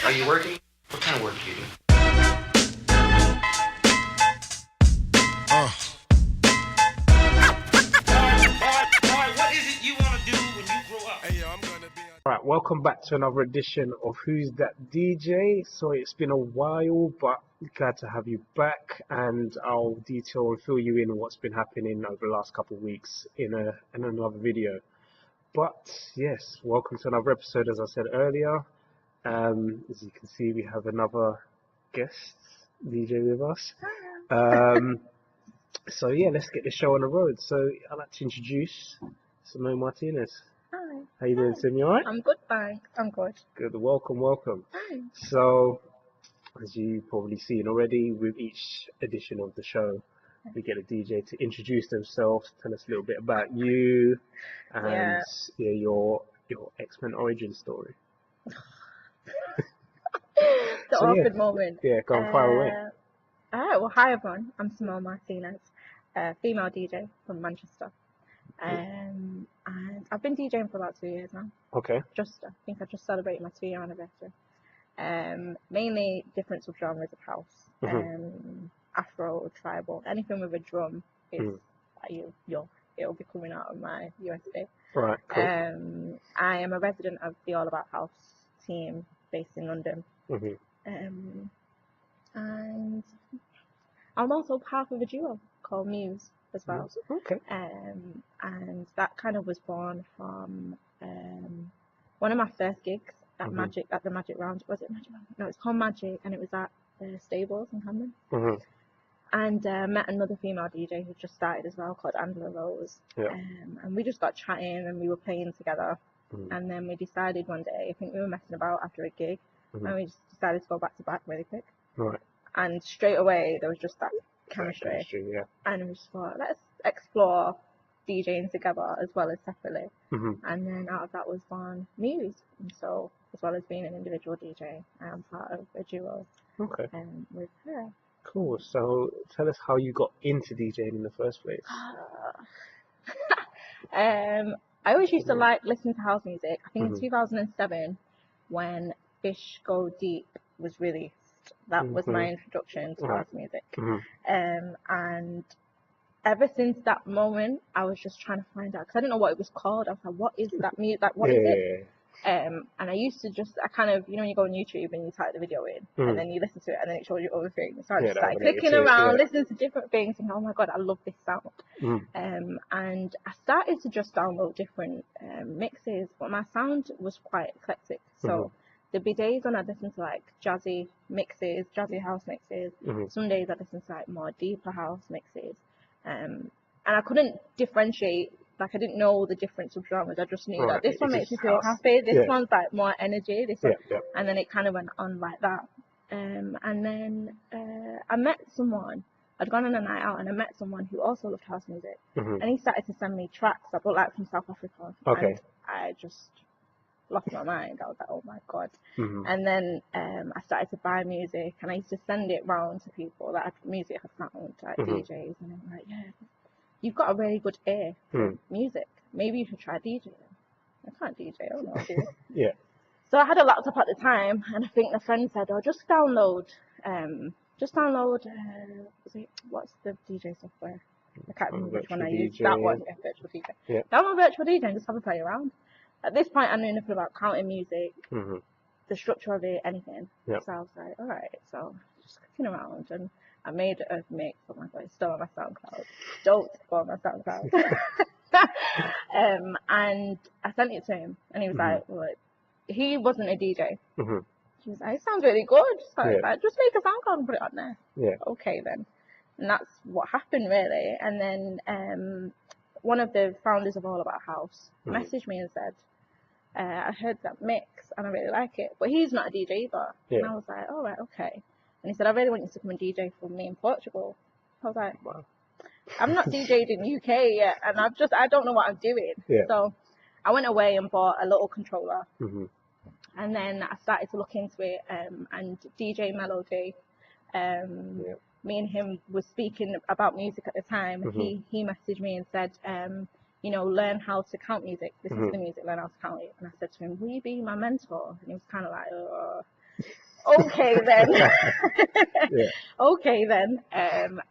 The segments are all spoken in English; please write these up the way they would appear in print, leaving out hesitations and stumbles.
Are you working? What kind of work do you do? What is it you want to do when you grow up? Hey, yo, I'm gonna be. Right, welcome back to another edition of Who's That DJ? So it's been a while, but glad to have you back, and I'll detail and fill you in on what's been happening over the last couple of weeks in another video. But yes, welcome to another episode. As I said earlier, as you can see, we have another guest DJ with us. So yeah, let's get the show on the road. So I'd like to introduce Simone Martinez. Hi. How you doing, Sim? You alright? I'm good, thanks. I'm good. Good. Welcome. Hi. So, as you've probably seen already, with each edition of the show, we get a DJ to introduce themselves, tell us a little bit about you, and your X-Men origin story. The awkward moment. Yeah, go on, fire away. Alright, well, hi everyone. I'm Simone Martinez, female DJ from Manchester. And I've been DJing for about 2 years now. Okay. I think I just celebrated my 2-year anniversary. Mainly different subgenres of house. Afro, tribal, anything with a drum is it'll be coming out of my U.S.E. Right, cool. I am a resident of the All About House team based in London. And I'm also part of a duo called M.U.S.E as well. Okay. And that kind of was born from one of my first gigs at the Magic Round. Was it Magic Round? No, it's called Magic, and it was at Stables in Camden. And met another female DJ who just started as well, called Angela Rose. And we just got chatting, and we were playing together. And then we decided one day, I think we were messing about after a gig, and we just decided to go back to back really quick. Right. And straight away there was just that chemistry. And we just thought, let's explore DJing together as well as separately. And then out of that was born M.U.S.E. And so, as well as being an individual DJ, I am part of a duo with her. Cool. So tell us how you got into DJing in the first place. I always used to like listening to house music. I think in 2007, when Fish Go Deep was released, that was my introduction to house music. And ever since that moment, I was just trying to find out, because I didn't know what it was called. I was like, what is that music? Like, what is it? And I used to I kind of, you know, when you go on YouTube and you type the video in, and then you listen to it, and then it shows you other things. So I just started clicking around, listening to different things, and oh my god, I love this sound. And I started to just download different mixes, but my sound was quite eclectic. So there'd be days when I'd listen to like jazzy mixes, jazzy house mixes. Some days I'd listen to like more deeper house mixes. And I couldn't differentiate. Like, I didn't know the different subgenres. I just knew that this one makes me feel happy. This one's like more energy. This one, and then it kind of went on like that. And then I met someone. I'd gone on a night out, and I met someone who also loved house music. And he started to send me tracks I brought like from South Africa. And I just lost my mind. I was like, oh my god. And then I started to buy music, and I used to send it round to people that music I found, like DJs, and I'm like, yeah, you've got a really good ear for music. Maybe you should try DJing. I can't DJ, I don't know how to do it. So I had a laptop at the time, and I think a friend said, oh, just download, what's the DJ software? I can't remember which one I used. That one, Virtual DJ. Download Virtual DJ and just have a play around. At this point, I knew nothing about counting music, the structure of it, anything. So I was like, all right. So just clicking around, and I made a mix. Oh my god, it's still on my SoundCloud. Don't go on my SoundCloud. And I sent it to him, and he was like, well, he wasn't a DJ. He was like, it sounds really good. So I was like, just make a SoundCloud and put it on there. Okay then. And that's what happened really. And then one of the founders of All About House messaged me and said, I heard that mix and I really like it, but he's not a DJ either. And I was like, all right, okay. And he said, I really want you to come and DJ for me in Portugal. I was like, wow. I'm not DJed in the UK yet, and I don't know what I'm doing. So I went away and bought a little controller, and then I started to look into it, and DJ Melody, me and him was speaking about music at the time. He messaged me and said, you know, learn how to count music. Listen to the music, learn how to count it. And I said to him, will you be my mentor? And he was kind of like, okay then. Yeah. Okay then.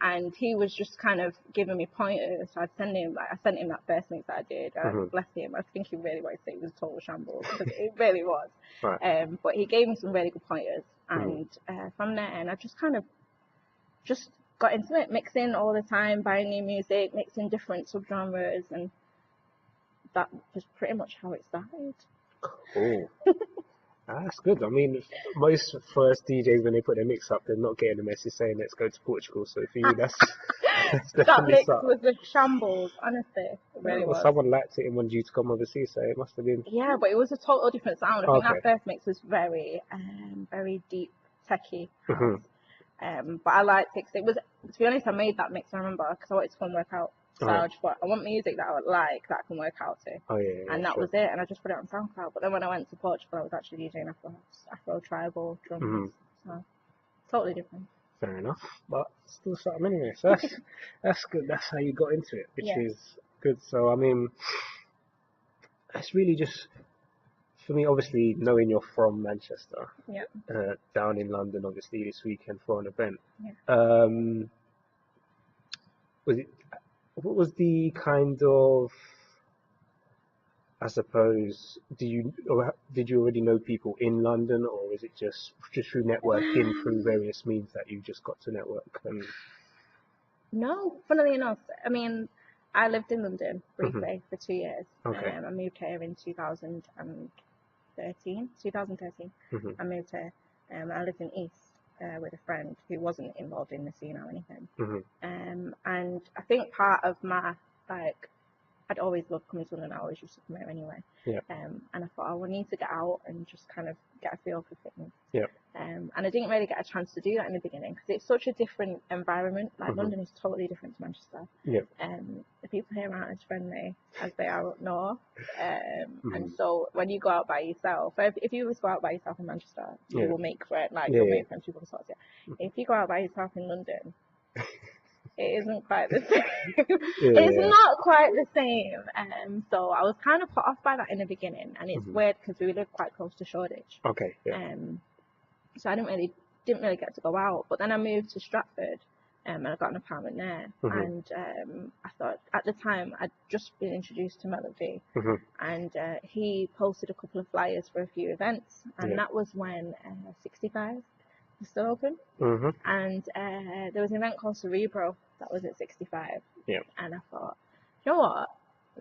And he was just kind of giving me pointers. So I sent him that first mix that I did. Bless him. I think he really wanted to say it was a total shambles because it really was. Right. But he gave me some really good pointers, and from there, and I just kind of just got into it, mixing all the time, buying new music, mixing different subgenres, and that was pretty much how it started. Cool. That's good. I mean, most first DJs, when they put their mix up, they're not getting a message saying let's go to Portugal. So for you, that's That definitely mix something. was a shambles, honestly. It really Well, was. someone liked it and wanted you to come overseas, so it must have been. Yeah, but it was a total different sound. I think Okay. that first mix was very, very deep, techie house. Mhm. But I liked it 'cause it was, to be honest, I made that mix, I remember, because I wanted to go and work out. So I just thought, I want music that I would like, that I can work out to. Oh yeah, And that sure. was it, and I just put it on SoundCloud. But then when I went to Portugal, I was actually DJing Afro tribal drums. So, totally different. Fair enough, but still something anyway. So that's good. That's how you got into it, which Yeah. is good. So I mean, it's really just for me. Obviously, knowing you're from Manchester, Yeah. down in London, obviously this weekend for an event. Yeah. Was it? What was the kind of? I suppose, did you already know people in London, or was it just through networking through various means that you just got to network? And No, funnily enough, I mean, I lived in London briefly for 2 years. Okay. I moved here in 2013. 2013. I moved here. I lived in East with a friend who wasn't involved in the scene or anything. And I think part of my, like, I'd always loved coming to London. I always used to come here anyway. Yeah. And I thought, I need to get out and just kind of get a feel for things. Yeah. And I didn't really get a chance to do that in the beginning because it's such a different environment. Like London is totally different to Manchester. Yeah. The people here aren't as friendly as they are up north. And so when you go out by yourself, if you go out by yourself in Manchester, you will make friends. Like you'll make friends, people will sort of say. If you go out by yourself in London, it isn't quite the same. It's not quite the same. So I was kind of put off by that in the beginning, and it's weird because we live quite close to Shoreditch. Okay. Yeah. So I didn't really get to go out. But then I moved to Stratford, and I got an apartment there. And I thought at the time I'd just been introduced to Melody, and he posted a couple of flyers for a few events, and that was when 65 was still open. And there was an event called Cerebro that was at 65. Yeah. And I thought, you know what?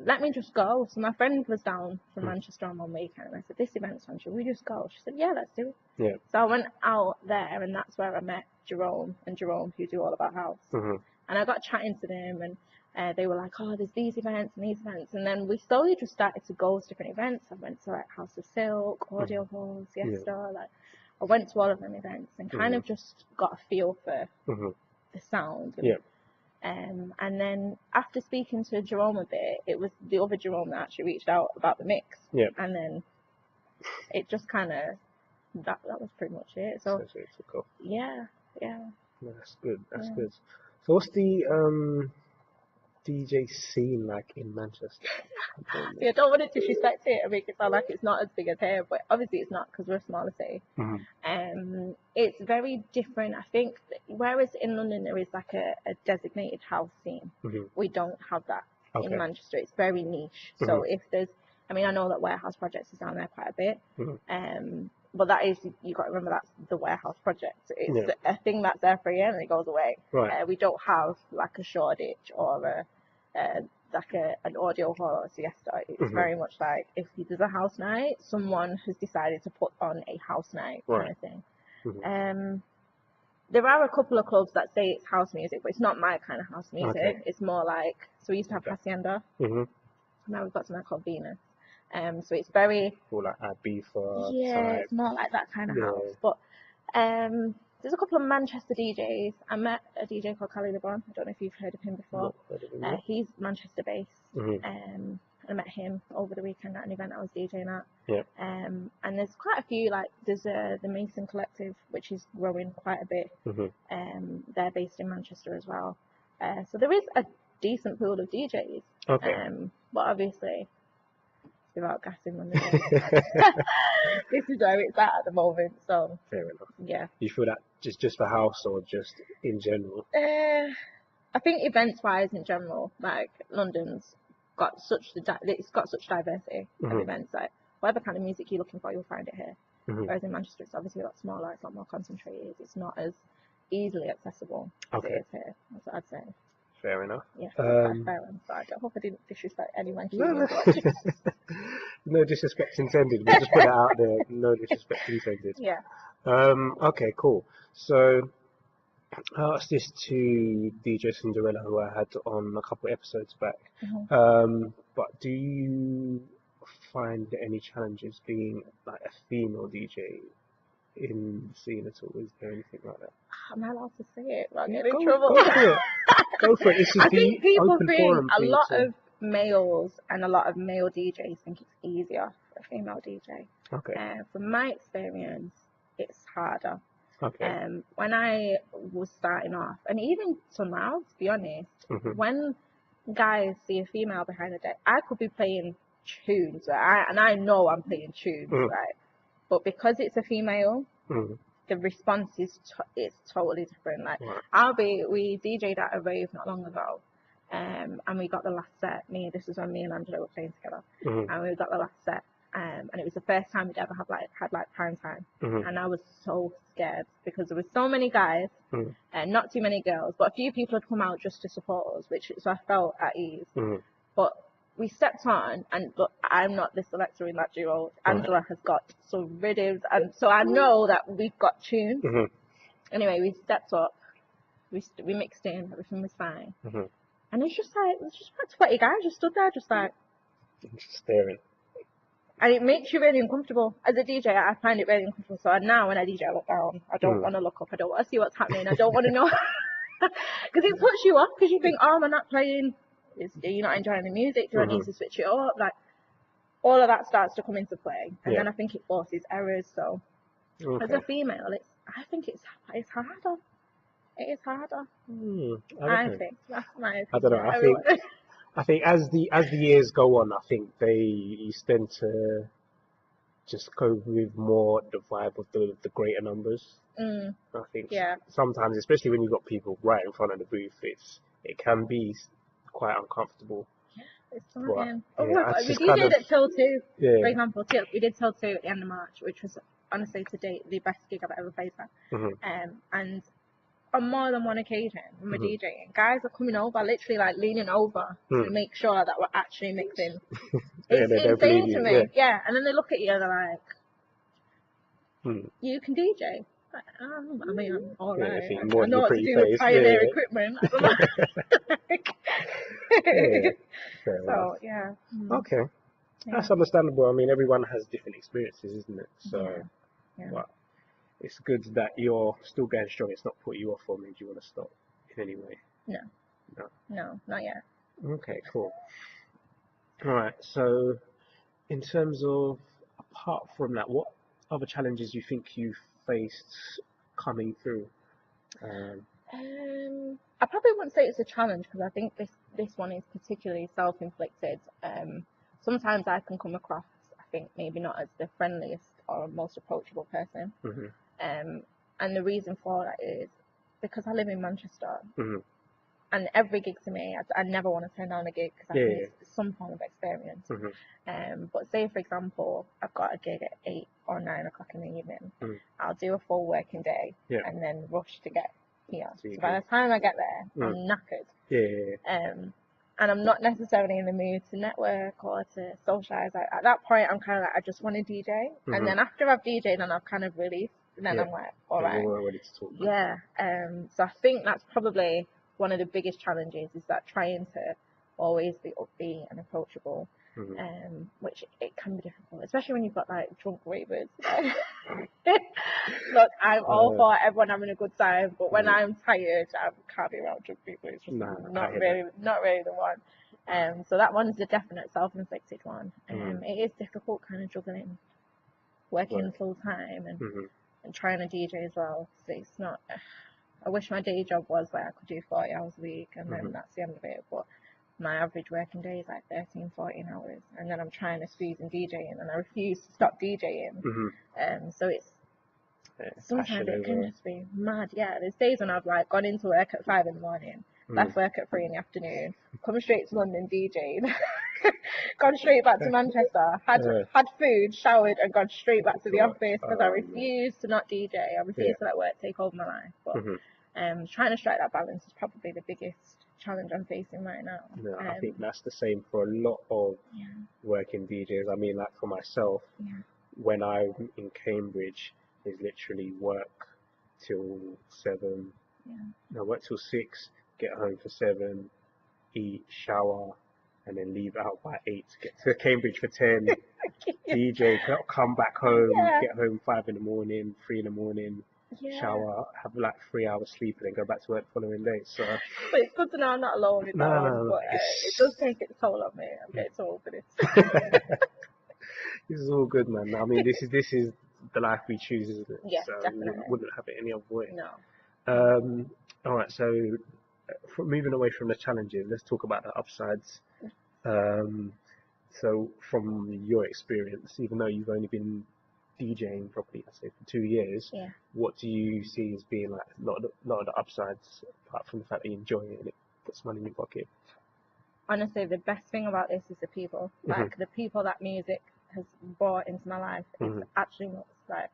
Let me just go. So my friend was down from Manchester on one weekend, and I said, this event's on, should we just go? She said, yeah, let's do it. Yeah. So I went out there, and that's where I met Jerome, who do All About House. And I got chatting to them, and they were like, oh, there's these events and these events. And then we slowly just started to go to different events. I went to like House of Silk, Audio Hall, Siesta, like I went to all of them events and kind of just got a feel for the sound. And, and then after speaking to Jerome a bit, it was the other Jerome that actually reached out about the mix. And then it just kind of, that was pretty much it. So Cool. yeah. That's good. That's good. So what's the DJ scene like in Manchester? See, I don't want to disrespect it and make it sound like it's not as big as here, but obviously it's not because we're a smaller city. It's very different. I think whereas in London there is like a designated house scene, we don't have that in Manchester. It's very niche. So if there's, I mean, I know that Warehouse Projects is down there quite a bit, but that is, you got to remember that's the Warehouse Project. It's a thing that's there for a year and it goes away. We don't have like a Shoreditch or like an Audio Hall or a Siesta. It's very much like if there's a house night, someone has decided to put on a house night kind of thing. There are a couple of clubs that say it's house music, but it's not my kind of house music. It's more like, so we used to have Hacienda. Now we've got something called Venus. So it's very like Ibiza. it's more like that kind of house. But there's a couple of Manchester DJs. I met a DJ called Cali LeBron. I don't know if you've heard of him before. He's Manchester based. I met him over the weekend at an event I was DJing at. And there's quite a few, like there's the Mason Collective, which is growing quite a bit. They're based in Manchester as well. So there is a decent pool of DJs. But obviously, without gassing them. This is where it's at the moment. So Fair enough. yeah. You feel that just for house or just in general? I think events-wise in general, like London's got it's got such diversity of events. Like whatever kind of music you're looking for, you'll find it here. Whereas in Manchester, it's obviously a lot smaller, it's a lot more concentrated. It's not as easily accessible as it is here. That's what I'd say. Fair enough. Yeah, fair enough. I hope I didn't disrespect any No, Mancunians watching. no disrespect intended. We'll just put it out there. No disrespect intended. Yeah. Okay, cool. So I asked this to DJ Cinderella, who I had on a couple episodes back. But do you find any challenges being like a female DJ in the scene at all? Is there anything like that? Am I allowed to say it? I'll get Go, in trouble. go for it. Go for it. This is I think people open think forum a for you lot to- of males and a lot of male DJs think it's easier for a female DJ. Okay. From my experience, it's harder. Okay. When I was starting off, and even till now, to be honest, when guys see a female behind the deck, I could be playing tunes, right? And I know I'm playing tunes, right? But because it's a female, the response is it's totally different. Like we DJ'd at a rave not long ago, and we got the last set. This is when me and Angela were playing together, and we got the last set. And it was the first time we'd ever had prime time, and I was so scared because there were so many guys and not too many girls, but a few people had come out just to support us, so I felt at ease. But we stepped on, and look, I'm not the selector in that duo. Angela has got some rhythms, and so I know that we've got tunes. Anyway, we stepped up, we mixed in, everything was fine, and it's just about 20 guys just stood there, just like staring. And it makes you really uncomfortable. As a DJ, I find it really uncomfortable. So now when I DJ, I look down. I don't want to look up. I don't want to see what's happening. I don't want to know. Because it puts you off because you think, oh, I'm not playing. You're not enjoying the music. Do I need to switch it up? Like, all of that starts to come into play. And then I think it forces errors. So as a female, I think it's harder. It is harder. I think. That's my opinion. I don't know. I think as the years go on, I think you tend to just go with more the vibe of the greater numbers. I think sometimes, especially when you've got people right in front of the booth, it can be quite uncomfortable. It's fine. We DJ'd at till 2, for example. We did till 2 at the end of March, which was honestly to date the best gig I've ever played for. And on more than one occasion when we're DJing, guys are coming over, literally like leaning over to make sure that we're actually mixing. It's insane to me. Yeah, and then they look at you and they're like, you can DJ? I mean, I'm alright. I know what to do with pioneer equipment. I don't know. So, yeah. Okay. That's understandable. I mean, everyone has different experiences, isn't it? So, but it's good that you're still going strong. It's not put you off or made you want to stop in any way. No, not yet. Okay, cool. All right. So, in terms of, apart from that, what other challenges you think you faced coming through? I probably wouldn't say it's a challenge because I think this one is particularly self-inflicted. Sometimes I can come across, I think, maybe not as the friendliest or most approachable person. And the reason for that is because I live in Manchester, and every gig to me, I never want to turn down a gig because I think it's some form of experience. But say, for example, I've got a gig at 8 or 9 o'clock in the evening. I'll do a full working day and then rush to get here. So by the time I get there, I'm knackered. And I'm not necessarily in the mood to network or to socialise. At that point, I'm kind of like, I just want to DJ. And then after I've DJed and I've kind of released, then I'm like, all right. Ready to talk. So I think that's probably one of the biggest challenges is that trying to always be upbeat and approachable, which it can be difficult, especially when you've got like drunk ravers. Look, I'm all for everyone having a good time, but when I'm tired, I can't be around drunk people. It's just not really the one. So that one's a definite self-inflicted one. It is difficult kind of juggling working full time and trying to DJ as well. So it's not. I wish my day job was where I could do 40 hours a week and then that's the end of it. But my average working day is like 13, 14 hours, and then I'm trying to squeeze in DJing, and I refuse to stop DJing. So it's sometimes it can just be mad. Yeah, there's days when I've like gone into work at 5 in the morning, left work at 3 in the afternoon, come straight to London DJing, gone straight back to Manchester, had food, showered, and gone straight back to the office because I refuse to not DJ. I refuse to let work take over my life. But trying to strike that balance is probably the biggest challenge I'm facing right now. No, I think that's the same for a lot of working DJs. I mean, like for myself, when I'm in Cambridge, is literally work till 7. No, work till 6, get home for 7, eat, shower, and then leave out by 8 to get to Cambridge for 10. DJ, come back home, get home 5 in the morning, 3 in the morning, shower, have like 3 hours sleep, and then go back to work the following day. So, but it's good to know I'm not alone with that one. But it does take its toll on me. I'm getting too old for this. This is all good, man. I mean, this is the life we choose, isn't it? Yeah, so definitely. we wouldn't have it any other way. No. All right, so moving away from the challenges, let's talk about the upsides. So from your experience, even though you've only been DJing probably, I say, for 2 years, what do you see as being like a lot of the upsides, apart from the fact that you enjoy it and it puts money in your pocket? Honestly, the best thing about this is the people. Like, the people that music has brought into my life is actually nuts. Like,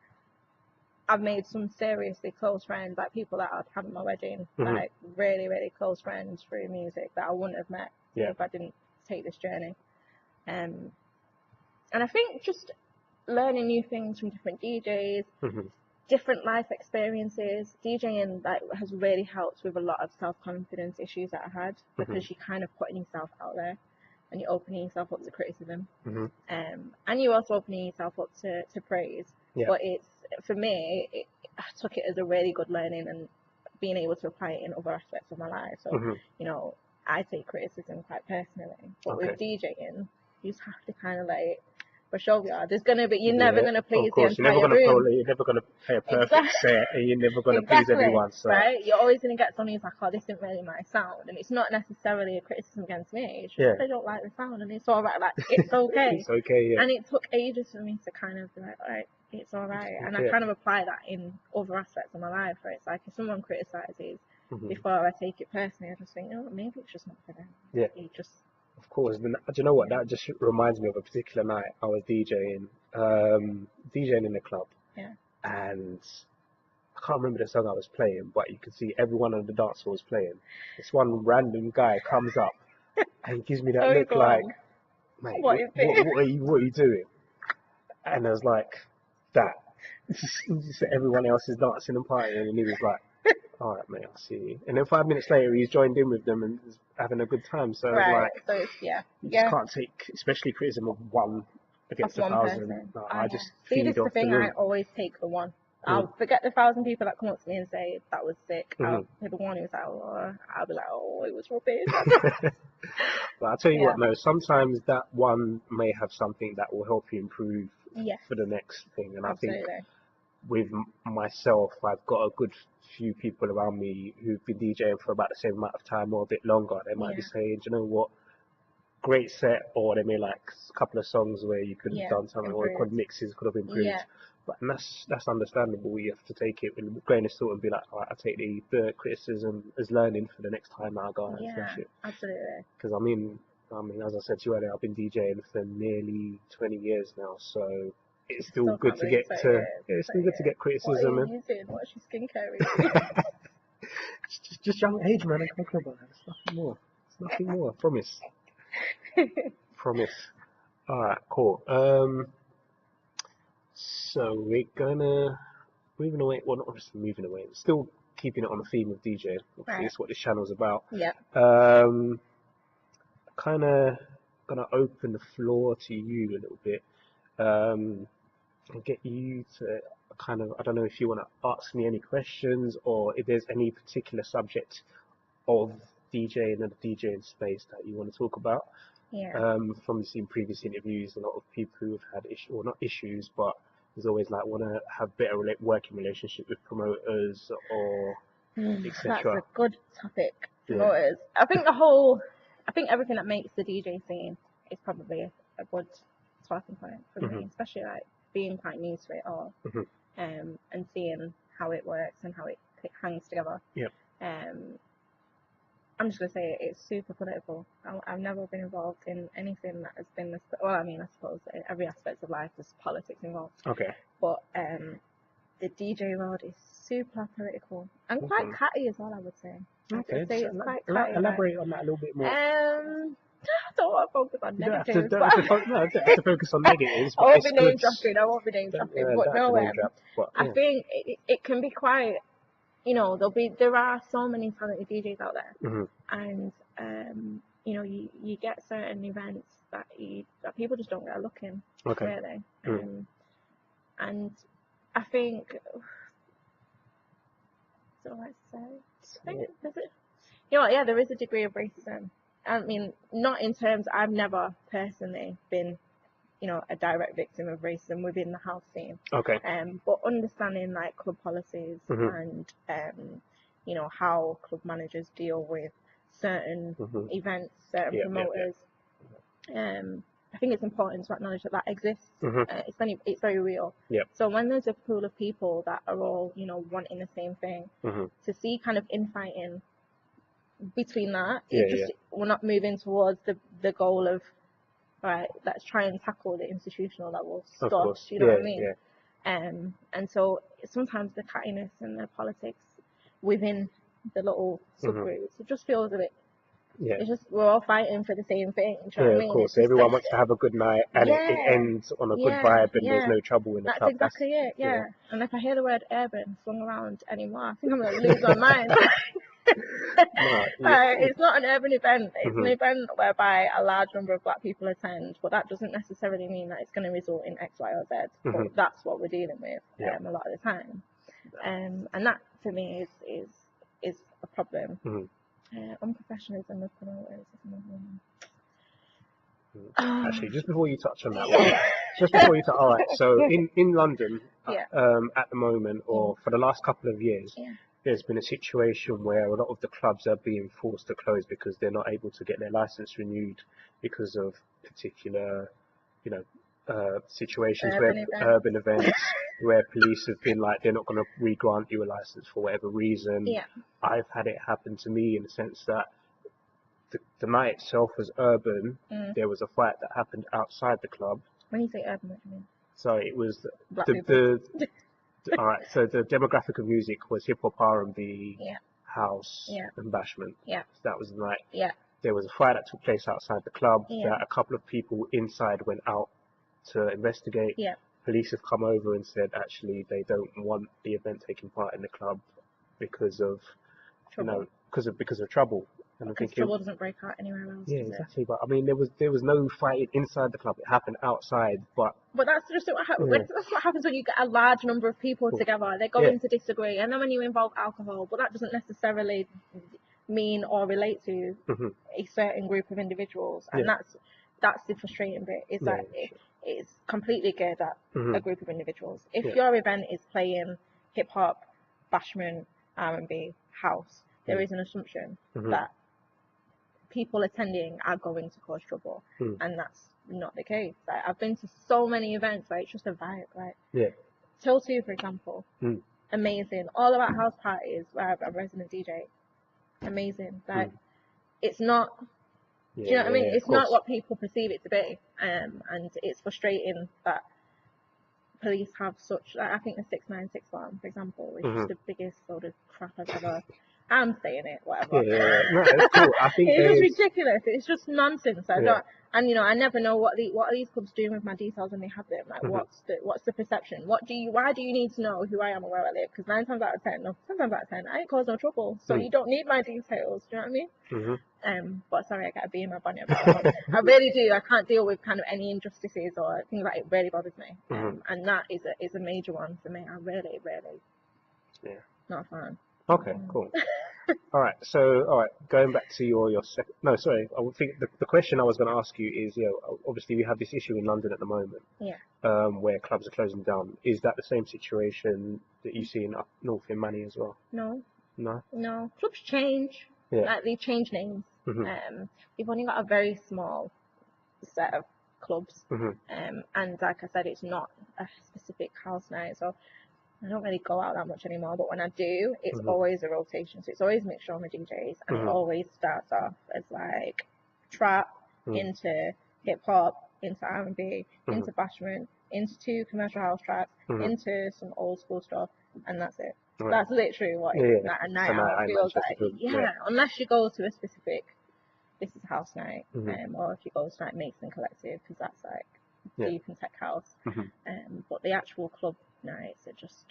I've made some seriously close friends, like people that I'd have at my wedding, like really, really close friends through music that I wouldn't have met if I didn't take this journey. And I think just learning new things from different DJs, different life experiences. DJing like has really helped with a lot of self-confidence issues that I had, because you're kind of putting yourself out there and you're opening yourself up to criticism, and you're also opening yourself up to praise. But it's, for me, I took it as a really good learning and being able to apply it in other aspects of my life. So you know, I take criticism quite personally, but with DJing, you just have to kind of like brush over. There's gonna be, you're never gonna please the entire room. You're never gonna play a perfect set, and you're never gonna please everyone. So. Right? You're always gonna get somebody who's like, "Oh, this isn't really my sound," and it's not necessarily a criticism against me. It's just they don't like the sound, and it's all right. Like, it's okay. It's okay. Yeah. And it took ages for me to kind of be like, all right, it's all right. And I kind of apply that in other aspects of my life, where it's like, if someone criticizes, before I take it personally, I just think, oh, maybe it's just not for them. Yeah. You just. Of course. Do you know what? That just reminds me of a particular night I was DJing in the club. Yeah. And I can't remember the song I was playing, but you could see everyone on the dance floor was playing. This one random guy comes up and gives me that look like, mate, what are you doing? And I was like, that. Just everyone else is dancing and partying, and he was like, all right, mate, I'll see you. And then 5 minutes later, he's joined in with them and was having a good time. So right. So it's, you just can't take, especially criticism of one against 1,000. No, I just feed this is off the thing. the room. I always take the one. I'll forget the 1,000 people that come up to me and say that was sick. I'll be the one who's like, oh, I'll be like, oh, it was rubbish. But I'll tell you what, no, sometimes that one may have something that will help you improve for the next thing. And absolutely. I think with myself, I've got a good few people around me who've been DJing for about the same amount of time or a bit longer. They might be saying, do you know what, great set, or they may like a couple of songs where you could have done something, or mixes could have improved. But and that's understandable. You have to take it with a grain of salt and be like, all right, I take the criticism as learning for the next time I go out and smash it. Absolutely. Because I mean, as I said to you earlier, I've been DJing for nearly 20 years now, so it's still good to get criticism. What are you using? What's your skincare? just young age, man. I can't care about that. It's nothing more. It's nothing more. I promise. Promise. All right, cool. So we're gonna moving away. Well, not obviously moving away. Still keeping it on the theme of DJing. Obviously, it's what this channel's about. Yeah. Kind of gonna open the floor to you a little bit. And get you to kind of, I don't know if you want to ask me any questions, or if there's any particular subject of DJing and the DJing space that you want to talk about. From seeing previous interviews, a lot of people who've had issues, but there's always like want to have better working relationship with promoters or etc. That's a good topic. Promoters. I think the whole I think everything that makes the DJ scene is probably a good starting point for me, especially like being quite new to it all, and seeing how it works and how it hangs together. Yep. I'm just gonna say it's super political. I've never been involved in anything that has been this. Well, I mean, I suppose in every aspect of life there's politics involved. Okay. But the DJ world is super political and quite catty as well, I would say. Okay. I'd say So it's quite catty. elaborate on that a little bit more. I don't want to focus on negatives. Don't have to focus on negatives. I won't be name dropping. But no, I think it can be quite. You know, there are so many talented DJs out there, and you know, you get certain events that people just don't get a look in, really. And I think, so I say, you know what, yeah, there is a degree of racism. I mean, not in terms, I've never personally been, you know, a direct victim of racism within the house scene. Okay. But understanding like club policies and you know, how club managers deal with certain events, certain promoters. I think it's important to acknowledge that exists. It's very real. Yep. So when there's a pool of people that are all, you know, wanting the same thing, to see kind of infighting between that, we're not moving towards the goal of, right, let's try and tackle the institutional level stuff. Of course. You know what I mean? Yeah. And so sometimes the cattiness and the politics within the little subgroups, it just feels a bit. Yeah. It's just we're all fighting for the same thing. Do you know what I mean? Of course. Everyone wants to have a good night, and it ends on a good vibe, and there's no trouble in the club. That's exactly it. Yeah. And if I hear the word urban flung around anymore, I think I'm going to lose my mind. It's not an urban event. It's an event whereby a large number of black people attend, but that doesn't necessarily mean that it's going to result in X, Y, or Z. But that's what we're dealing with a lot of the time, and that for me is a problem. Unprofessionalism of promoters is another one. Actually, just before you touch on that all right. So in London, at the moment, or for the last couple of years. There's been a situation where a lot of the clubs are being forced to close because they're not able to get their license renewed because of particular, you know, situations urban events where police have been like, they're not going to re-grant you a license for whatever reason. Yeah. I've had it happen to me in the sense that the night itself was urban. There was a fight that happened outside the club. When you say urban, what do you mean? So it was Black all right, so the demographic of music was hip hop, R&B, house, and bashment. Yeah. So that was the night. Yeah. There was a fire that took place outside the club. That a couple of people inside went out to investigate. Yeah. Police have come over and said actually they don't want the event taking part in the club because of trouble. because of trouble. And because trouble doesn't break out anywhere else. Yeah, exactly. But I mean, there was no fighting inside the club. It happened outside. But that's just what happens. That's what happens when you get a large number of people together. They're going to disagree, and then when you involve alcohol, but that doesn't necessarily mean or relate to a certain group of individuals, and that's the frustrating bit. Is that it's completely geared at a group of individuals. If your event is playing hip hop, bashment, R&B, house, there is an assumption that people attending are going to cause trouble, and that's not the case. Like, I've been to so many events where it's just a vibe, right? Yeah. Till 2, for example, amazing. All about house parties where I'm a resident DJ, amazing. Like, it's not. Do you know what I mean? It's not what people perceive it to be, and it's frustrating that police have such. Like, I think the 696 one, for example, is just the biggest sort of crap I've ever. I'm saying it, whatever. No, it's cool. I think it's just ridiculous. It's just nonsense. I don't, and you know, I never know what are these clubs doing with my details when they have them. Like, what's the perception? Why do you need to know who I am or where I live? Because 9 times out of 10, I ain't caused no trouble, so you don't need my details. Do you know what I mean? But sorry, I got a bee in my bonnet about that. I really do. I can't deal with kind of any injustices or things like it. Really bothers me, and that is a major one for me. I really, not a fan. Okay, cool. All right, going back to your second. No, sorry. I would think the question I was going to ask you is, obviously we have this issue in London at the moment. Yeah. Where clubs are closing down. Is that the same situation that you see in up north in Manny as well? No. No. Clubs change. Yeah. Like they change names. We've only got a very small set of clubs, and like I said, it's not a specific house night, so I don't really go out that much anymore. But when I do, it's always a rotation, so it's always a mixture of my DJs, and it always starts off as like trap into hip hop, into R&B, into bashment, into commercial house tracks, into some old school stuff, and that's it. Right. That's literally what a night out feels like. Unless you go to a specific, this is house night, or if you go to like M.U.S.E Collective, because that's like deep and tech house. But the actual club nights are just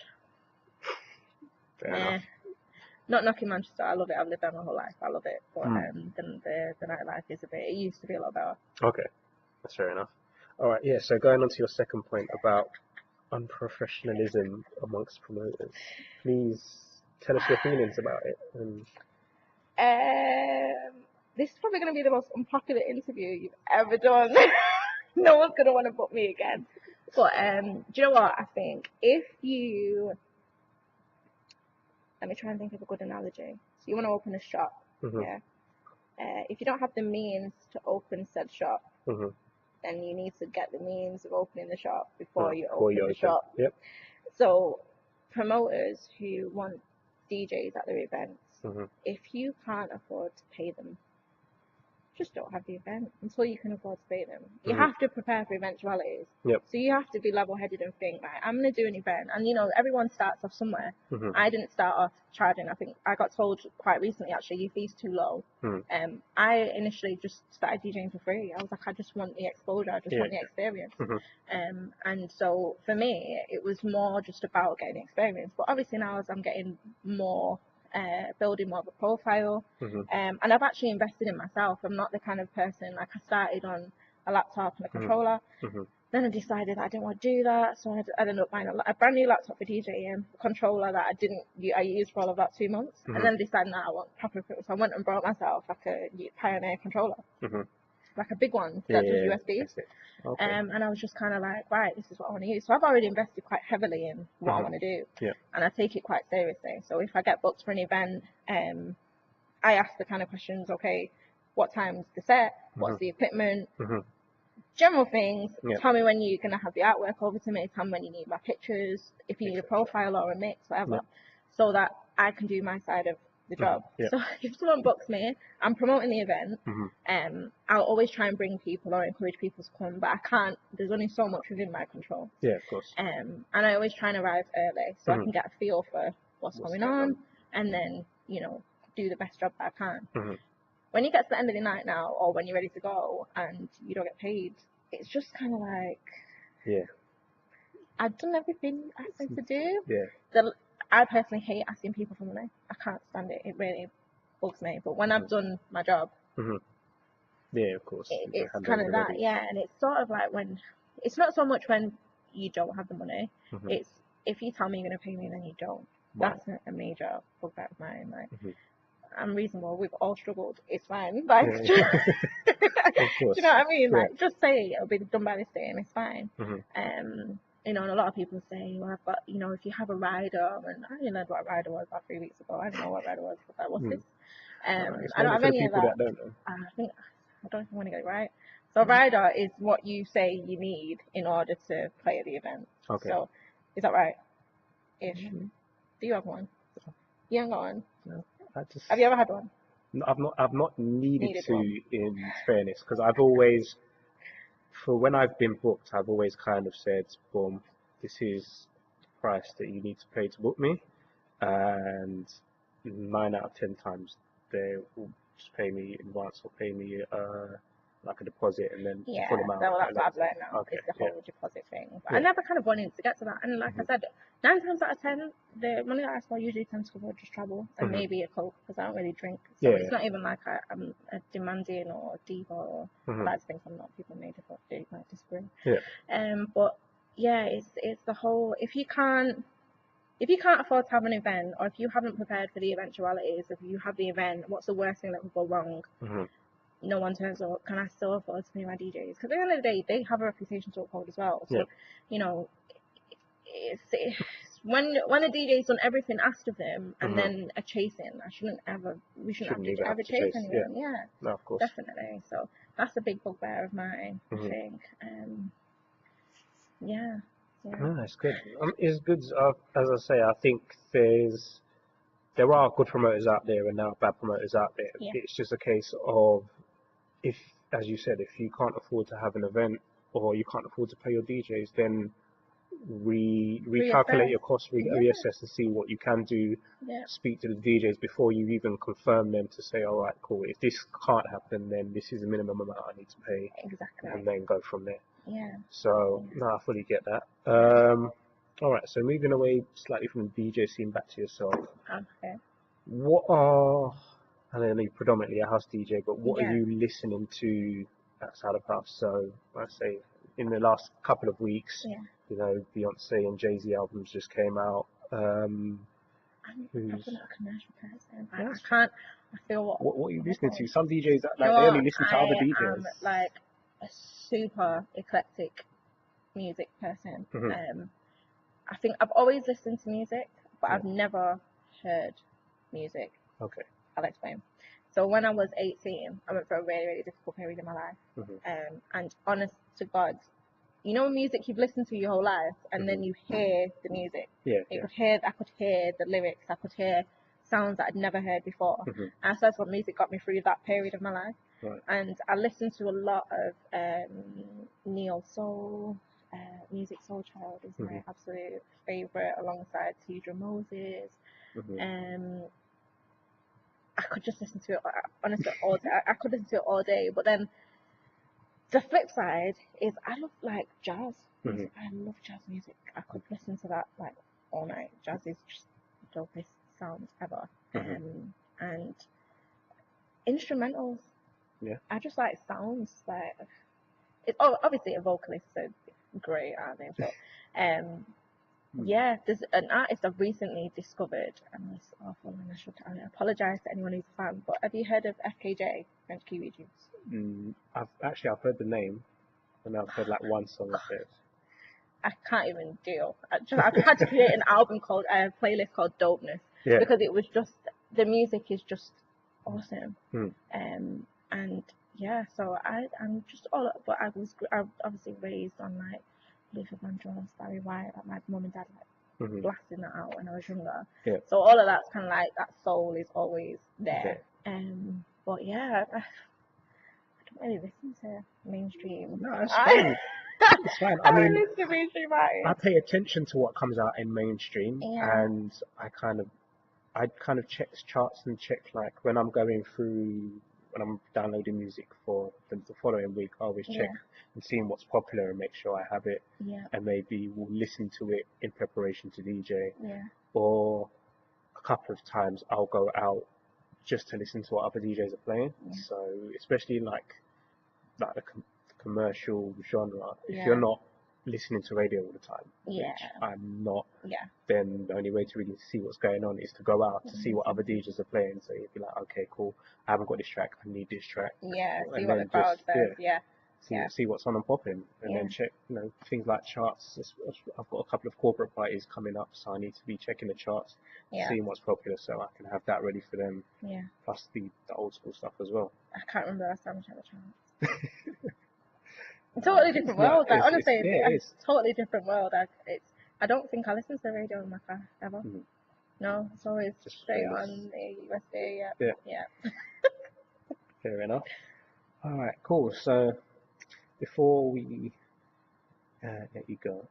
not knocking Manchester. I love it. I've lived there my whole life. I love it. But the nightlife is a bit. It used to be a lot better. Okay, that's fair enough. All right, yeah. So going on to your second point about unprofessionalism amongst promoters, please tell us your feelings about it. This is probably going to be the most unpopular interview you've ever done. No one's going to want to book me again. But do you know what? I think if you... Let me try and think of a good analogy. So you want to open a shop, yeah? If you don't have the means to open said shop, then you need to get the means of opening the shop before you open the shop. Yep. So promoters who want DJs at their events, if you can't afford to pay them, just don't have the event until you can afford to pay them. You have to prepare for eventualities. Yep. So you have to be level-headed and think, right, I'm going to do an event. And, you know, everyone starts off somewhere. I didn't start off charging. I think I got told quite recently, actually, your fee's too low. I initially just started DJing for free. I was like, I just want the exposure. I just want the experience. And so for me, it was more just about getting experience. But obviously now as I'm getting more... building more of a profile, and I've actually invested in myself. I'm not the kind of person, like I started on a laptop and a controller, then I decided I didn't want to do that, so I ended up buying a brand new laptop for DJing, a controller that I used for all of about 2 months, and then decided I want proper equipment, so I went and brought myself like a Pioneer controller, like a big one that does USB. Okay. And I was just kind of like, right, this is what I want to use. So I've already invested quite heavily in what I want to do. And I take it quite seriously. So if I get booked for an event, I ask the kind of questions, okay, what time's the set? What's the equipment? General things. Tell me when you're going to have the artwork over to me. Tell me when you need my pictures. If you need a profile or a mix, whatever. So that I can do my side of the job. So if someone books me, I'm promoting the event. I'll always try and bring people or encourage people to come, but I can't. There's only so much within my control. Yeah, of course. And I always try and arrive early so I can get a feel for what's going on, and then do the best job that I can. When you get to the end of the night now, or when you're ready to go and you don't get paid, it's just kind of like, I've done everything I said to do. I personally hate asking people for money. I can't stand it. It really bugs me. But when I've done my job, yeah, of course, it's kind of that, and it's sort of like when it's not so much when you don't have the money. It's if you tell me you're going to pay me, then you don't. That's a major bugbear of mine. Like, I'm reasonable. We've all struggled. It's fine. Like, of course. do you know what I mean? Like, just say it'll be done by this day and it's fine. And a lot of people say, well, I've got, if you have a rider, and I only learned what a rider was about 3 weeks ago. I don't know what a rider was, but what's this? I don't have any of that. I don't even want to get it right. So a rider is what you say you need in order to play at the event. Okay. So, is that right? Ish. Do you have one? You haven't got one? No. Have you ever had one? No, I've not needed to, one. In fairness, because I've always, for when I've been booked, I've always kind of said, boom, this is the price that you need to pay to book me, and 9 out of 10 times they will just pay me in advance or pay me like a deposit and then full amount. Well, that's what I've learned now. Okay, it's the whole deposit thing. But I never kind of wanted to get to that. And like I said, 9 times out of 10, the money that I spend usually tends to go just travel and maybe a Coke because I don't really drink. So it's not even like I'm a demanding or a diva or like things I'm not. People may disagree. But yeah, it's the whole, if you can't afford to have an event, or if you haven't prepared for the eventualities, if you have the event, what's the worst thing that could go wrong? No one turns up. Can I still afford to pay my DJs? Because at the end of the day, they have a reputation to uphold as well. So, it's when a DJ's done everything asked of them and then a chasing, we shouldn't have to ever chase anyone. Yeah, no, of course, definitely. So that's a big bugbear of mine, I think. Yeah. No, it's good. It's good. As I say, I think there are good promoters out there and there are bad promoters out there. Yeah. It's just a case of if, as you said, if you can't afford to have an event or you can't afford to pay your DJs, then recalculate your costs, reassess and see what you can do. Yeah. Speak to the DJs before you even confirm them to say, all right, cool. If this can't happen, then this is the minimum amount I need to pay. Exactly. And then go from there. Yeah. So no, I fully get that. All right. So moving away slightly from the DJ scene back to yourself. Okay. I know you're predominantly a house DJ, but what are you listening to outside of house? So I say in the last couple of weeks, you know, Beyonce and Jay-Z albums just came out. I'm not a commercial person. I can't. I feel what are you listening to? Some DJs they only listen to other DJs. I'm like a super eclectic music person. I think I've always listened to music, but I've never heard music. Okay. I'll explain. So when I was 18, I went through a really, really difficult period in my life. And honest to God, you know music you've listened to your whole life, and then you hear the music. I could hear the lyrics. I could hear sounds that I'd never heard before. And so that's what music got me through that period of my life. Right. And I listened to a lot of neo soul. Music Soul Child is my absolute favorite, alongside Tidra Moses. I could just listen to it honestly all day. I could listen to it all day. But then the flip side is I love like jazz. I love jazz music. I could listen to that like all night. Jazz is just the dopest sounds ever. And instrumentals. Yeah. I just like sounds like it's obviously a vocalist, so great, aren't they? But yeah, there's an artist I've recently discovered, and it's awful, and I apologise to anyone who's a fan, but have you heard of FKJ, French Kiwi Juice? I've heard the name, and I've heard like one song of it. I can't even deal. I've had to create an playlist called Dopeness, because it was just, the music is just awesome. And yeah, so I'm just all, but I was obviously raised on like Luther Vandross, Barry White, like my mum and dad like blasting that out when I was younger. So all of that's kind of like, that soul is always there. But yeah, I don't really listen to mainstream. No, it's fine. It's fine. I mean, listen to mainstream artists. I pay attention to what comes out in mainstream, and I kind of check charts and check, like when I'm downloading music for the following week, I always check and seeing what's popular and make sure I have it, and maybe we'll listen to it in preparation to DJ, or a couple of times I'll go out just to listen to what other DJs are playing. So especially like the commercial genre, if you're not listening to radio all the time, which I'm not, then the only way to really see what's going on is to go out to see what other DJs are playing. So you'd be like, okay, cool, I haven't got this track, I need this track. See what the crowd says. See what's on and popping, and then check, you know, things like charts. I've got a couple of corporate parties coming up, so I need to be checking the charts, seeing what's popular, so I can have that ready for them. Plus the old school stuff as well. I can't remember last time I checked the charts. Totally different world. Like, honestly, it's a totally different world. I don't think I listen to the radio in my car ever. No, it's always just straight on the USB. Yeah. Fair enough. All right, cool. So before we let you go,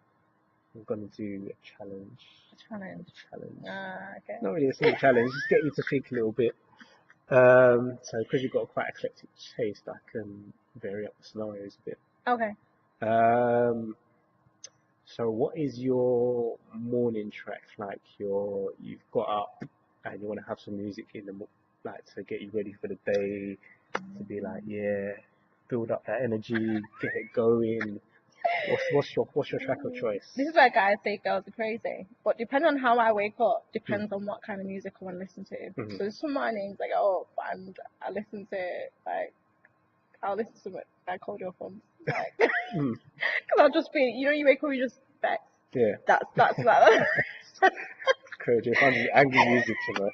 we're going to do a challenge. Okay. Not really a simple challenge. Just get you to think a little bit. So because you've got a quite eclectic taste, I can vary up the scenarios a bit. Okay. So what is your morning track like? You've got up and you want to have some music in the like to get you ready for the day, to be like, build up that energy, get it going. What's your track of choice? This is where guys say girls are crazy, but depending on how I wake up, depends on what kind of music I want to listen to. So some mornings I get up and I listen to I'll listen to it. I called your phone. Like, because I'll just be, you know, you wake up, you just vex. Yeah. That's that. Courage, you're finding angry music tonight.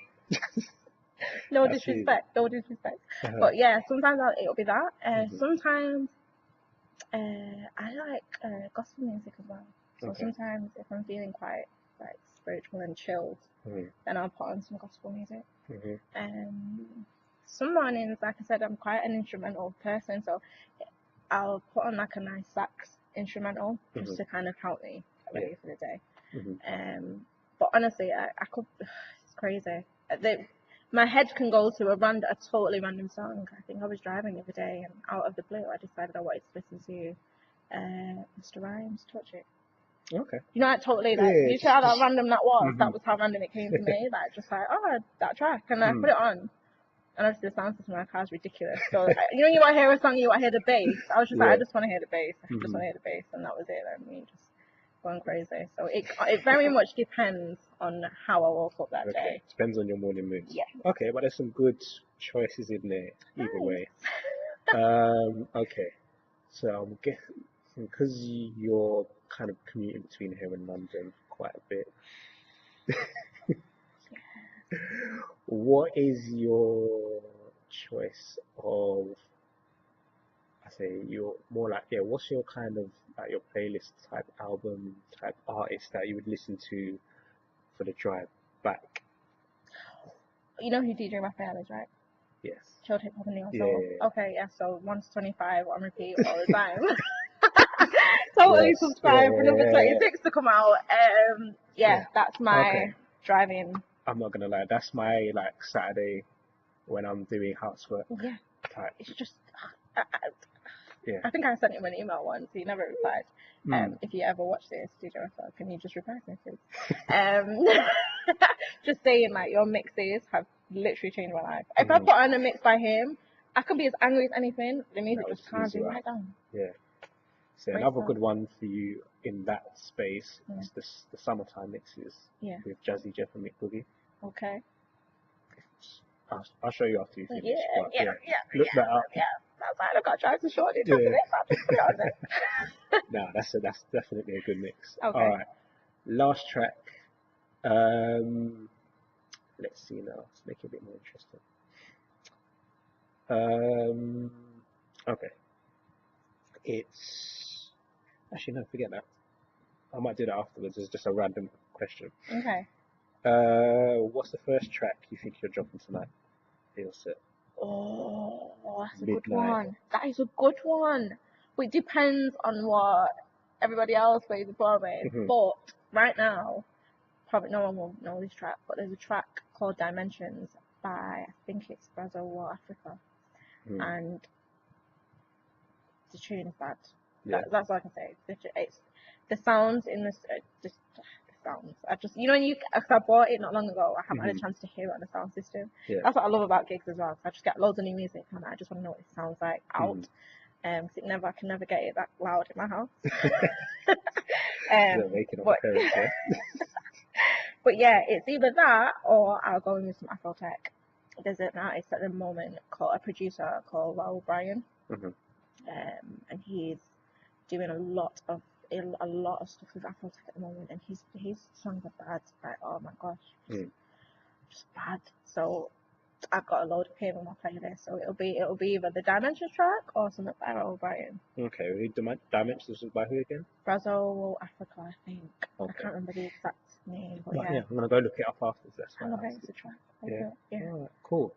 No That's you. disrespect, no disrespect. Uh-huh. But yeah, sometimes it'll be that. Mhm. Sometimes I like gospel music as well. So Okay. sometimes if I'm feeling quite like spiritual and chilled, then I'll put on some gospel music. Some mornings, like I said, I'm quite an instrumental person, so I'll put on like a nice sax instrumental just to kind of help me get ready for the day. But honestly, I could. It's crazy. My head can go to a totally random song. I think I was driving the other day, and out of the blue, I decided I wanted to listen to Mr. Rhymes, Touch It. Okay. You know, like totally, like, Yeah, you see how that random that was? Mhm. That was how random it came to me. Like, just like, oh, that track. And I put it on. And obviously the sound system in my car is ridiculous. So, you know, you want to hear a song, you want to hear the bass. I was just like, I just want to hear the bass. I just want to hear the bass. And that was it. And me just going crazy. So it very much depends on how I woke up that day. Depends on your morning mood. Yeah. Okay, but there's some good choices in there either way. Okay. So I'm guessing because you're kind of commuting between here and London quite a bit. What is your choice of? I say you're more like what's your kind of like your playlist type album type artist that you would listen to for the drive back? You know who DJ Raphael is, right? Yes. Chilled hip hop and neo Yeah, soul. yeah, yeah. Okay, yeah. So 1 to 25 on repeat all the time. Totally subscribe for number 26 to come out. That's my driving. I'm not gonna lie, that's my like Saturday when I'm doing housework. Yeah. Type. It's just. Yeah. I think I sent him an email once. He never replied. If you ever watch this, DJ Raphael, can you just reply to me, please? Just saying, like, your mixes have literally changed my life. If I put on a mix by him, I could be as angry as anything. The music just calms me right down. Yeah. So another good one for you in that space is the summertime mixes with Jazzy Jeff and Mick Boogie. Okay. I'll show you after you finish. Look that up. Yeah, that's fine. Look, I'll try to short it. I'll just put it on there. No, that's definitely a good mix. Okay. All right. Last track. Let's see now. Let's make it a bit more interesting. Okay. It's actually no, forget that. I might do that afterwards. It's just a random question. Okay. What's the first track you think you're dropping tonight? Your set. Oh, that's a good one. That is a good one. It depends on what everybody else plays before me. But right now, probably no one will know this track, but there's a track called Dimensions by, I think it's Brazil or Africa. And the tune is bad. That's all I can say. It's the sounds in this, just the sounds. You know, cause I bought it not long ago. I haven't had a chance to hear it on the sound system. That's what I love about gigs as well. I just get loads of new music and I just want to know what it sounds like out. Cause I can never get it that loud in my house. But yeah, it's either that or I'll go in with some Afro tech. There's an artist at the moment a producer called Raul Bryan. And he's doing a lot of stuff with Afrotech at the moment, and his songs are bad. Like, oh my gosh, just bad. So I've got a load of him on my playlist. So it'll be either the Dimensions track or something by Raul Bryan. Okay, Dimensions is by who again? Brazil, Africa, I think. Okay. I can't remember the exact name, but yeah. I'm gonna go look it up after this. I love it. It's a track. Yeah. All right, cool.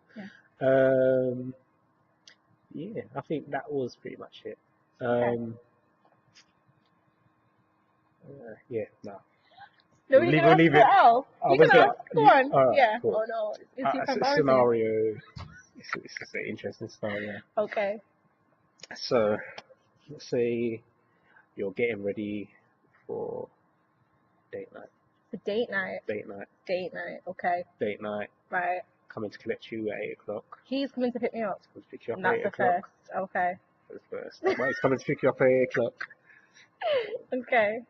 Yeah. I think that was pretty much it. No. No, you can ask what else. You can ask. Go on. Cool. Oh no, it's a scenario. It's just an interesting scenario. Okay. So, let's say you're getting ready for date night. For date night. Okay. Date night. Right. Coming to collect you at 8 o'clock. He's coming to pick me up. He's coming to pick you up and at that's 8 the o'clock. first. Okay. That's the first. Well, he's coming to pick you up at 8 o'clock. Okay.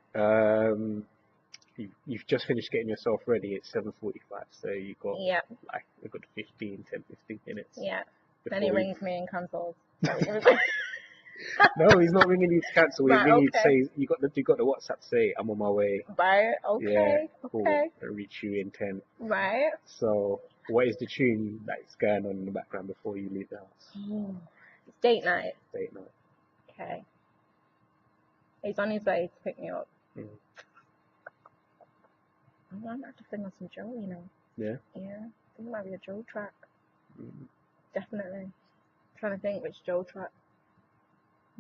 You've just finished getting yourself ready at 7:45, so you've got like a good 15 minutes. Yeah. Then he rings me and cancels. No, he's not ringing you to cancel. He's Right, ringing you to okay. say you got the WhatsApp to say I'm on my way. Right, Yeah, okay, cool. okay. I'll reach you in 10. Right. So, what is the tune that's going on in the background before you leave the house? It's date night. Date night. Okay. He's on his way to pick me up. Mm. I might have to sing on some Joe, you know. Yeah. Yeah. I think it might be a Joe track. Mm. Definitely. Trying to think which Joe track.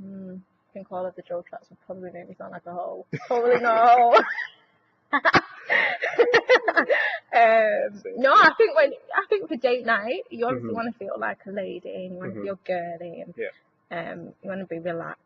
I think all of the Joe tracks would probably make me sound like a hoe. Probably no. No, I think for date night, you obviously want to feel like a lady, and you want to feel girly, and you want to be relaxed.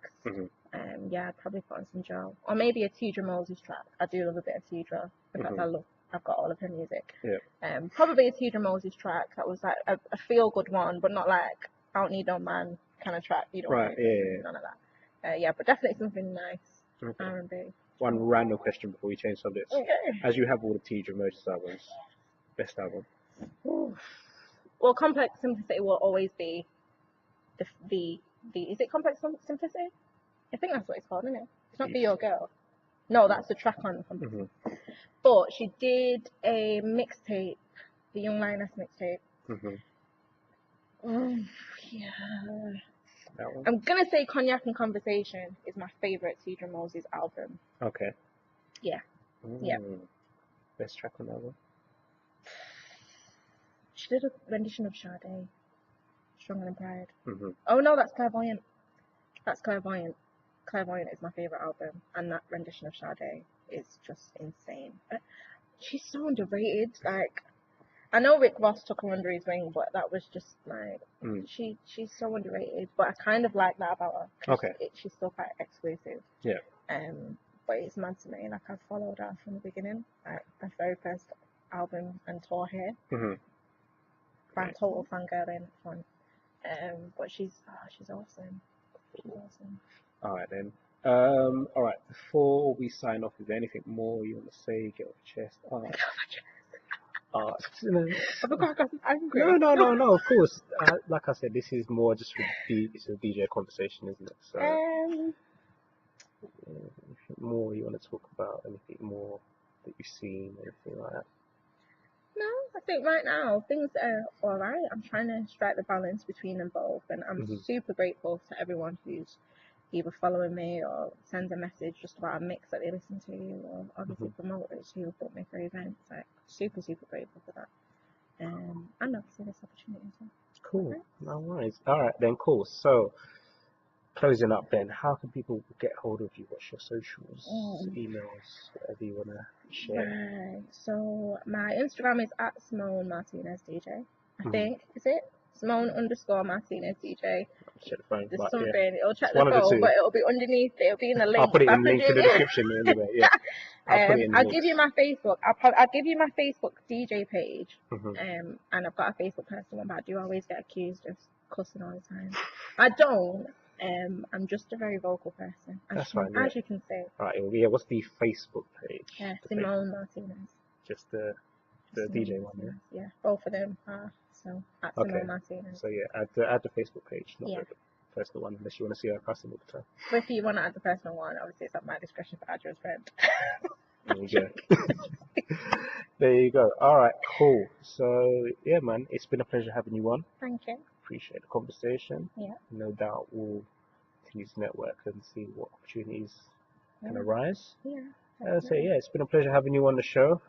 Yeah, I'd probably put on some Joe, or maybe a Tidra Moses track. I do love a bit of Tidra because I've got all of her music. Yeah. Probably a Tidra Moses track that was like a feel good one, but not like I don't need no man kind of track. You don't Right. want Yeah. none of that. Yeah, but definitely something nice. Okay. R&B. One random question before we change subjects. Okay. As you have all the Tidra Moses albums, best album? Well, Complex Simplicity will always be the is it Complex Simplicity? I think that's what it's called, isn't it? It's not Be Your Girl. No, that's the track on Complex. But she did a mixtape, the Young Lioness mixtape. Yeah. That one? I'm gonna say Cognac and Conversation is my favorite Tidra Moses album. Okay. Yeah. Yeah. Best track on that one? She did a rendition of Sade, Stronger Than Pride. Mm-hmm. Oh no, that's Clairvoyant. That's Clairvoyant. Clairvoyant is my favorite album, and that rendition of Sade is just insane. She's so underrated. Like, I know Rick Ross took her under his wing, but that was just like she's so underrated. But I kind of like that about her. 'Cause Okay. she's still quite exclusive. Yeah. But it's mad to me. Like, I've followed her from the beginning. Like, her very first album and tour here. Total fangirling fun. But she's awesome. She's awesome. All right then. All right. Before we sign off, is there anything more you want to say? Get off your chest. I forgot I got angry. No. Of course. Like I said, this is more just it's a DJ conversation, isn't it? So, anything more you want to talk about? Anything more that you've seen? Anything like that? No, I think right now things are alright. I'm trying to strike the balance between them both, and I'm super grateful to everyone who's either following me or sends a message just about a mix that they listen to, or obviously promoters who book me for events. Like, super grateful for that. And obviously this opportunity as well. Cool. No worries. All right then. Cool. So, closing up then, how can people get hold of you? What's your socials, emails, whatever you want to share? Right. So my Instagram is at Simone Martinez DJ. I think, is it? Simone_Martinez DJ. Check the phone. There's But, something. yeah. It'll check It's the one of the phone, two. but it'll be underneath. It'll be in the link. I'll put it in That's the link in the description anyway. Yeah. I'll put it in the I'll links. give you my Facebook. I'll give you my Facebook DJ page. And I've got a Facebook personal one, but I do always get accused of cussing all the time. I don't. I'm just a very vocal person. That's fine. Yeah. As you can see. Right. Yeah. What's the Facebook page? Yeah, Simone Martinez. Just the DJ one. Yeah. Yeah. Both of them are. So at Simone Martinez. So yeah, add the Facebook page, not the personal one, unless you want to see our cussing all the time. But if you want to add the personal one, obviously it's at my discretion for add you as friend. There you go. There you go. All right, cool. So yeah, man, it's been a pleasure having you on. Thank you. Appreciate the conversation. Yeah. No doubt we'll continue to network and see what opportunities can arise. Yeah. So yeah, it's been a pleasure having you on the show.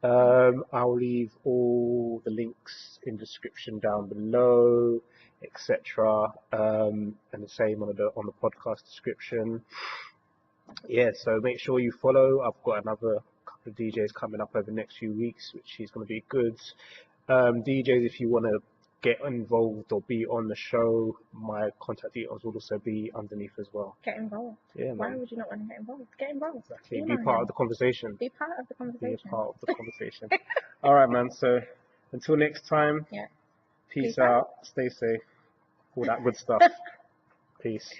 I'll leave all the links in the description down below, etc. And the same on the podcast description. Yeah, so make sure you follow. I've got another couple of DJs coming up over the next few weeks, which is going to be good. DJs, if you want to get involved or be on the show, my contact details will also be underneath as well. Get involved. Yeah, man. Why would you not want to get involved? Get involved. Exactly. Be part of the conversation. Be part of the conversation. Be a part of the conversation. All right, man. So until next time, peace out. Stay safe. All that good stuff. Peace.